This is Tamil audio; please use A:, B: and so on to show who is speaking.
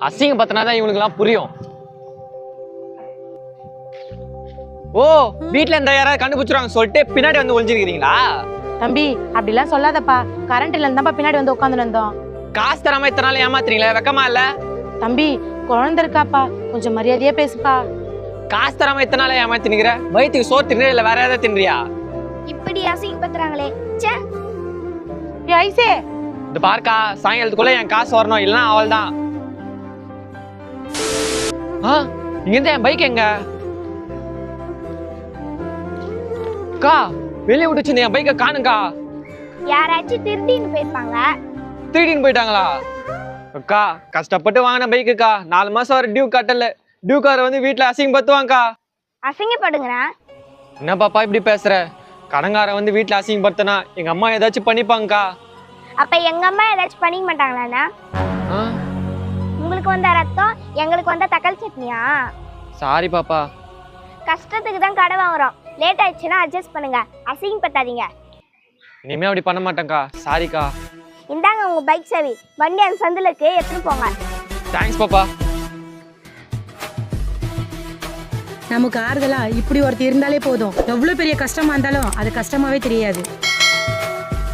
A: அசிங்கம் பத்தினாதான் இவனுக்குலாம் புரியும். ஓ வீட்டுல இருந்தா யாராவது கண்டுபிடிச்சிருவாங்க சொல்லிட்டு பின்னாடி வந்து ஒளிஞ்சிருக்கீங்களா?
B: தம்பி அப்படிலாம் சொல்லாதப்பா. கரண்ட் இல்லைன்னு பின்னாடி வந்து உட்காந்து இருந்தோம்.
A: காசு தராம இத்தனால ஏமாத்துறீங்களா? வெக்கமா இல்ல?
B: தம்பி குழந்தை இருக்காப்பா, கொஞ்சம் மரியாதையா பேசுப்பா.
A: காசு தராம இத்தனால ஏமாத்தினுங்கிற? வயிற்றுக்கு சோறு தின்னு இல்ல வேற ஏதாவது தின்றியா?
C: இப்படி அசிங்கப்படுத்துறாங்களே. ச்சே.
B: ஐசே
A: இது பார்க்கா, சாயங்காலத்துக்குள்ள என் காசு வரணும், இல்லைன்னா அவள் தான். இங்க இருந்து என் பைக் எங்க? அக்கா வெளியே விட்டுச்சு, என் பைக்கை காணுங்கா.
C: யாராச்சும் திருடின்னு போயிருப்பாங்க.
A: திருடின்னு போயிட்டாங்களா? அக்கா கஷ்டப்பட்டு வாங்கின பைக்குக்கா, 4 மாசம் வர டியூ கட்டல. டியூ கார வந்து வீட்டுல அசிங்கப்படுத்துவாங்கக்கா.
C: அசிங்கப்படுங்கண்ணா.
A: என்ன பாப்பா இப்படி பேசுற? கடங்கார வந்து வீட்டுல அசிங்கப்படுத்தினா எங்க அம்மா ஏதாச்சும் பண்ணிப்பாங்கக்கா.
C: அப்ப எங்க அம்மா ஏதாச்சும் பண்ணிக்க மாட்டாங்களாண்ணா? உங்களுக்கு வந்த ரத்தம் எங்களுக்கு வந்த தக்காளி சட்னியா?
A: சாரி பாப்பா.
C: கஷ்டத்துக்கு தான் கடை வாங்குறோம். லேட் ஆயிடுச்சுன்னா அட்ஜஸ்ட் பண்ணுங்க, அசிங்கப்படுத்தாதீங்க.
A: இனிமே அப்படி பண்ண மாட்டேங்க்கா, சாரிக்கா.
C: இந்தாங்க உங்க பைக் சாவி, வண்டி அந்த சந்தில இருக்கு, எடுத்துட்டு போங்க.
A: தேங்க்ஸ் பாப்பா.
B: நமக்கு ஆறுதலா இப்படி ஒருத்தர் இருந்தாலே போதும். எவ்வளவு பெரிய கஷ்டமா இருந்தாலும் அது கஷ்டமாவே தெரியாது.